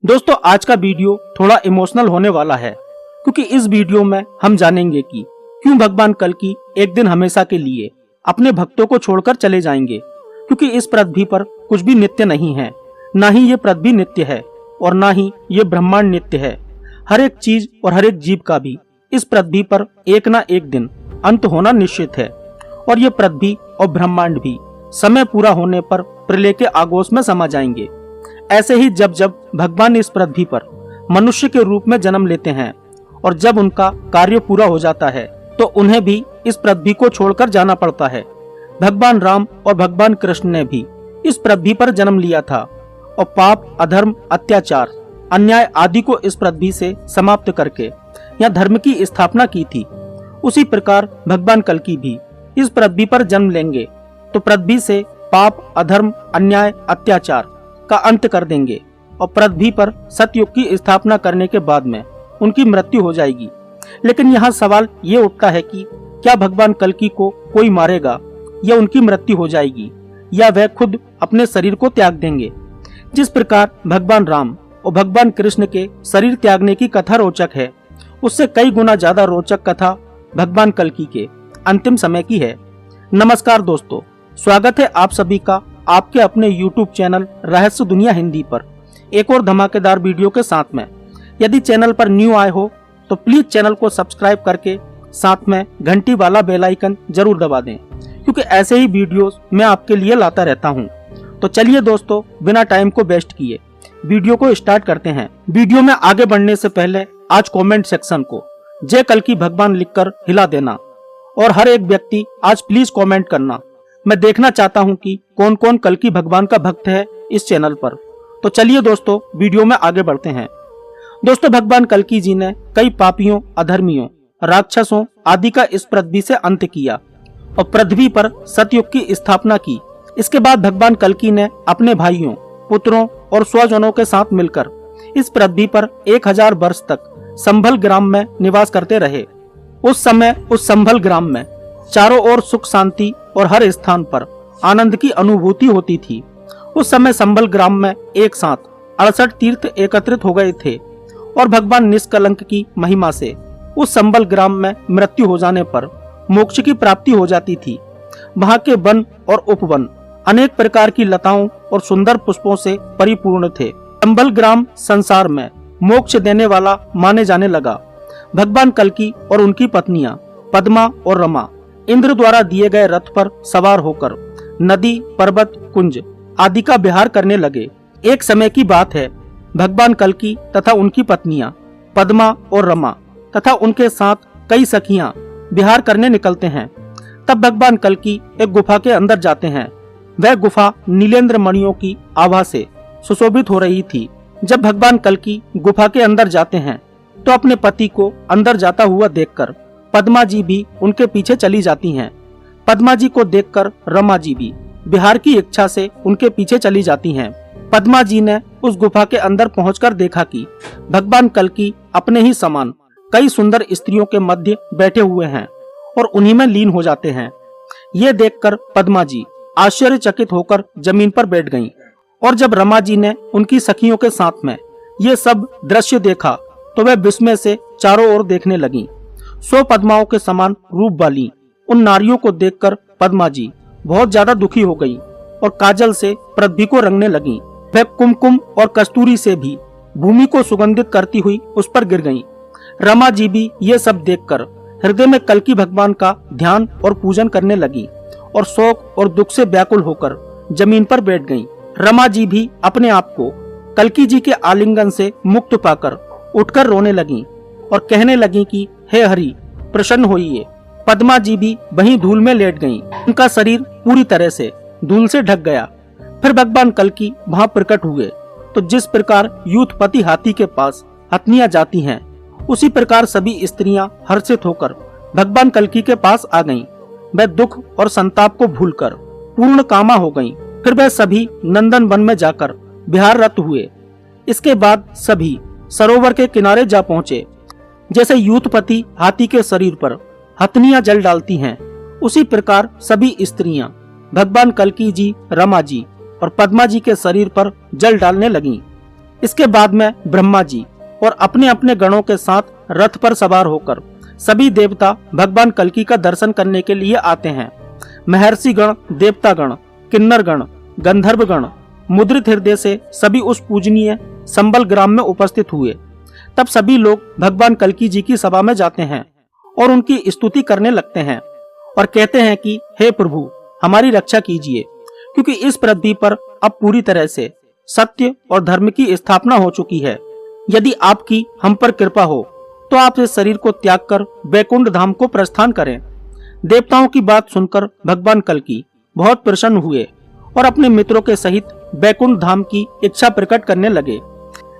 दोस्तों आज का वीडियो थोड़ा इमोशनल होने वाला है क्योंकि इस वीडियो में हम जानेंगे कि क्यों भगवान कल्कि एक दिन हमेशा के लिए अपने भक्तों को छोड़कर चले जाएंगे। क्योंकि इस पृथ्वी पर कुछ भी नित्य नहीं है, ना ही ये पृथ्वी नित्य है और ना ही ये ब्रह्मांड नित्य है। हर एक चीज और हर एक जीव का भी इस पृथ्वी पर एक ना एक दिन अंत होना निश्चित है और ये पृथ्वी और ब्रह्मांड भी समय पूरा होने पर प्रलय के आगोश में समा जाएंगे। ऐसे ही जब जब भगवान इस पृथ्वी पर मनुष्य के रूप में जन्म लेते हैं और जब उनका कार्य पूरा हो जाता है तो उन्हें भी इस पृथ्वी को छोड़कर जाना पड़ता है। भगवान राम और भगवान कृष्ण ने भी इस पृथ्वी पर जन्म लिया था और पाप, अधर्म, अत्याचार, अन्याय आदि को इस पृथ्वी से समाप्त करके यहाँ धर्म की स्थापना की थी। उसी प्रकार भगवान कल्कि भी इस पृथ्वी पर जन्म लेंगे तो पृथ्वी से पाप, अधर्म, अन्याय, अत्याचार का अंत कर देंगे और पृथ्वी पर सतयुग की स्थापना करने के बाद में उनकी मृत्यु हो जाएगी। लेकिन यहाँ सवाल ये उठता है कि क्या भगवान कल्कि को कोई मारेगा या उनकी मृत्यु हो जाएगी या वह खुद अपने शरीर को त्याग देंगे। जिस प्रकार भगवान राम और भगवान कृष्ण के शरीर त्यागने की कथा रोचक है, उससे कई गुना ज्यादा रोचक कथा भगवान कल्कि के अंतिम समय की है। नमस्कार दोस्तों, स्वागत है आप सभी का आपके अपने YouTube चैनल रहस्य दुनिया हिंदी पर एक और धमाकेदार वीडियो के साथ में। यदि चैनल पर न्यू आए हो तो प्लीज चैनल को सब्सक्राइब करके साथ में घंटी वाला बेल आइकन जरूर दबा दें, क्योंकि ऐसे ही वीडियोस मैं आपके लिए लाता रहता हूं। तो चलिए दोस्तों, बिना टाइम को वेस्ट किए वीडियो को स्टार्ट करते हैं। वीडियो में आगे बढ़ने से पहले आज कमेंट सेक्शन को जय कल्कि भगवान लिखकर हिला देना और हर एक व्यक्ति आज प्लीज कमेंट करना। मैं देखना चाहता हूं कि कौन कौन कल्कि भगवान का भक्त है इस चैनल पर। तो चलिए दोस्तों, वीडियो में आगे बढ़ते हैं। दोस्तों, भगवान कल्कि जी ने कई पापियों, अधर्मियों, राक्षसों आदि का इस पृथ्वी से अंत किया और पृथ्वी पर सतयुग की स्थापना की। इसके बाद भगवान कल्कि ने अपने भाइयों, पुत्रों और स्वजनों के साथ मिलकर इस पृथ्वी पर 1000 वर्ष तक संभल ग्राम में निवास करते रहे। उस समय उस संभल ग्राम में चारों ओर सुख, शांति और हर स्थान पर आनंद की अनुभूति होती थी। उस समय संभल ग्राम में एक साथ 68 तीर्थ एकत्रित हो गए थे और भगवान निष्कलंक की महिमा से उस संभल ग्राम में मृत्यु हो जाने पर मोक्ष की प्राप्ति हो जाती थी। वहां के वन और उपवन अनेक प्रकार की लताओं और सुंदर पुष्पों से परिपूर्ण थे। संभल ग्राम संसार में मोक्ष देने वाला माने जाने लगा। भगवान कल्कि और उनकी पत्नियां पद्मा और रमा इंद्र द्वारा दिए गए रथ पर सवार होकर नदी, पर्वत, कुंज आदि का विहार करने लगे। एक समय की बात है, भगवान कल्कि तथा उनकी पत्नियां पद्मा और रमा तथा उनके साथ कई सखियां विहार करने निकलते हैं। तब भगवान कल्कि एक गुफा के अंदर जाते हैं। वह गुफा नीलेंद्र मणियों की आभा से सुशोभित हो रही थी। जब भगवान कल्कि गुफा के अंदर जाते हैं तो अपने पति को अंदर जाता हुआ देखकर पद्मा जी भी उनके पीछे चली जाती हैं। पद्मा जी को देखकर रमा जी भी विहार की इच्छा से उनके पीछे चली जाती हैं। पद्मा जी ने उस गुफा के अंदर पहुंचकर देखा कि भगवान कल्कि अपने ही समान कई सुंदर स्त्रियों के मध्य बैठे हुए हैं और उन्हीं में लीन हो जाते हैं। ये देखकर पद्मा जी आश्चर्यचकित होकर जमीन पर बैठ गईं और जब रमा जी ने उनकी सखियों के साथ में ये सब दृश्य देखा तो वह विस्मय से चारों ओर देखने लगीं। 100 पद्माओं के समान रूप वाली उन नारियों को देखकर पद्मा जी बहुत ज्यादा दुखी हो गई और काजल से पृथ्वी को रंगने लगी। वह कुमकुम और कस्तूरी से भी भूमि को सुगंधित करती हुई उस पर गिर गईं। रमा जी भी ये सब देखकर हृदय में कल्कि भगवान का ध्यान और पूजन करने लगी और शोक और दुख से व्याकुल होकर जमीन पर बैठ गईं। रमा जी भी अपने आप को कल्कि जी के आलिंगन से मुक्त पाकर उठकर रोने लगी और कहने लगी कि हे हरि, प्रसन्न होइए। पद्मा जी भी वहीं धूल में लेट गईं। उनका शरीर पूरी तरह से धूल से ढक गया। फिर भगवान कल्कि वहां प्रकट हुए तो जिस प्रकार यूथपति हाथी के पास हथनियां जाती हैं, उसी प्रकार सभी स्त्रियां हर्षित होकर भगवान कल्कि के पास आ गईं। वह दुख और संताप को भूलकर पूर्ण कामा हो गईं। फिर वह सभी नंदन वन में जाकर विहाररत हुए। इसके बाद सभी सरोवर के किनारे जा पहुंचे। जैसे यूथपति हाथी के शरीर पर हथनियां जल डालती हैं, उसी प्रकार सभी स्त्रियां भगवान कल्कि जी, रमा जी और पद्मा जी के शरीर पर जल डालने लगीं। इसके बाद में ब्रह्मा जी और अपने अपने गणों के साथ रथ पर सवार होकर सभी देवता भगवान कल्कि का दर्शन करने के लिए आते हैं। महर्षि गण, देवता गण, किन्नर गण, गंधर्व गण मुद्रित हृदय से सभी उस पूजनीय संबल ग्राम में उपस्थित हुए। तब सभी लोग भगवान कल्कि जी की सभा में जाते हैं और उनकी स्तुति करने लगते हैं और कहते हैं कि हे प्रभु, हमारी रक्षा कीजिए, क्योंकि इस पृथ्वी पर अब पूरी तरह से सत्य और धर्म की स्थापना हो चुकी है। यदि आपकी हम पर कृपा हो तो आप इस शरीर को त्याग कर बैकुंठ धाम को प्रस्थान करें। देवताओं की बात सुनकर भगवान कल्कि बहुत प्रसन्न हुए और अपने मित्रों के सहित बैकुंठ धाम की इच्छा प्रकट करने लगे।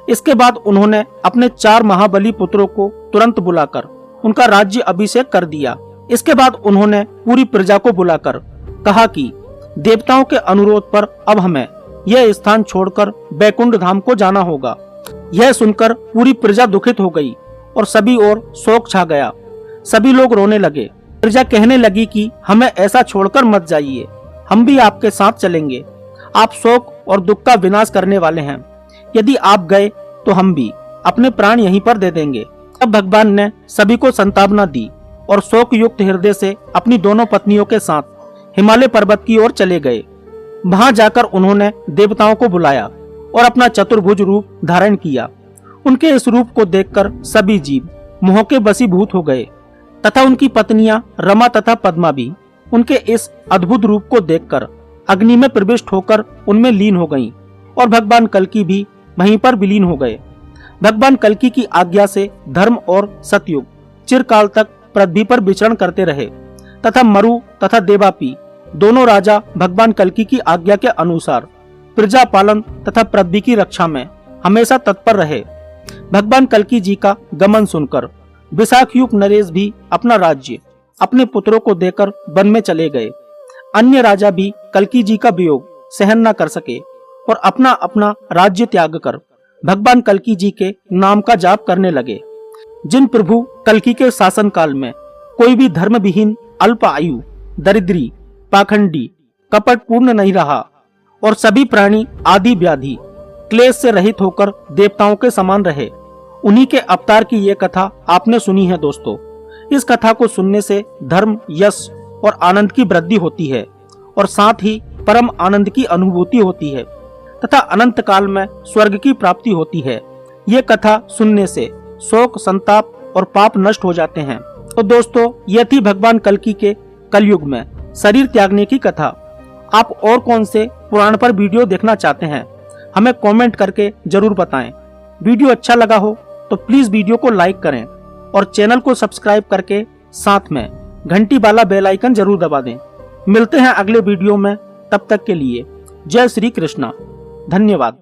इसके बाद उन्होंने अपने 4 महाबली पुत्रों को तुरंत बुलाकर उनका राज्य अभिषेक कर दिया। इसके बाद उन्होंने पूरी प्रजा को बुलाकर कहा कि देवताओं के अनुरोध पर अब हमें यह स्थान छोड़कर बैकुंठ धाम को जाना होगा। यह सुनकर पूरी प्रजा दुखित हो गई और सभी ओर शोक छा गया। सभी लोग रोने लगे। प्रजा कहने लगी कि हमें ऐसा छोड़कर मत जाइए, हम भी आपके साथ चलेंगे। आप शोक और दुख का विनाश करने वाले हैं। यदि आप गए तो हम भी अपने प्राण यहीं पर दे देंगे। तब भगवान ने सभी को सांत्वना दी और शोक युक्त हृदय से अपनी दोनों पत्नियों के साथ हिमालय पर्वत की ओर चले गए। वहां जाकर उन्होंने देवताओं को बुलाया और अपना चतुर्भुज रूप धारण किया। उनके इस रूप को देखकर सभी जीव मोह के वशीभूत हो गए तथा उनकी पत्नियां रमा तथा पद्मा भी उनके इस अद्भुत रूप को देखकर अग्नि में प्रविष्ट होकर उनमें लीन हो गईं और भगवान कल्कि भी वहीं पर विलीन हो गए। भगवान कल्कि की आज्ञा से धर्म और सतयुग चिरकाल तक पृथ्वी पर विचरण करते रहे तथा मरु तथा देवापी दोनों राजा भगवान कल्कि की आज्ञा के अनुसार प्रजा पालन तथा पृथ्वी की रक्षा में हमेशा तत्पर रहे। भगवान कल्कि जी का गमन सुनकर विशाखयुक्त नरेश भी अपना राज्य अपने पुत्रों को देकर वन में चले गए। अन्य राजा भी कल्कि जी का वियोग सहन न कर सके और अपना अपना राज्य त्याग कर भगवान कल्कि जी के नाम का जाप करने लगे। जिन प्रभु कल्कि के शासन काल में कोई भी धर्म विहीन, अल्प आयु, दरिद्री, पाखंडी, कपट पूर्ण नहीं रहा और सभी प्राणी आदि व्याधि क्लेश से रहित होकर देवताओं के समान रहे, उन्हीं के अवतार की ये कथा आपने सुनी है दोस्तों। इस कथा को सुनने से धर्म, यश और आनंद की वृद्धि होती है और साथ ही परम आनंद की अनुभूति होती है तथा अनंत काल में स्वर्ग की प्राप्ति होती है। ये कथा सुनने से शोक, संताप और पाप नष्ट हो जाते हैं। तो दोस्तों, यह थी भगवान कल्कि के कलयुग में शरीर त्यागने की कथा। आप और कौन से पुराण पर वीडियो देखना चाहते हैं, हमें कमेंट करके जरूर बताएं। वीडियो अच्छा लगा हो तो प्लीज वीडियो को लाइक करें और चैनल को सब्सक्राइब करके साथ में घंटी वाला बेल आइकन जरूर दबा दें। मिलते हैं अगले वीडियो में, तब तक के लिए जय श्री कृष्णा। धन्यवाद।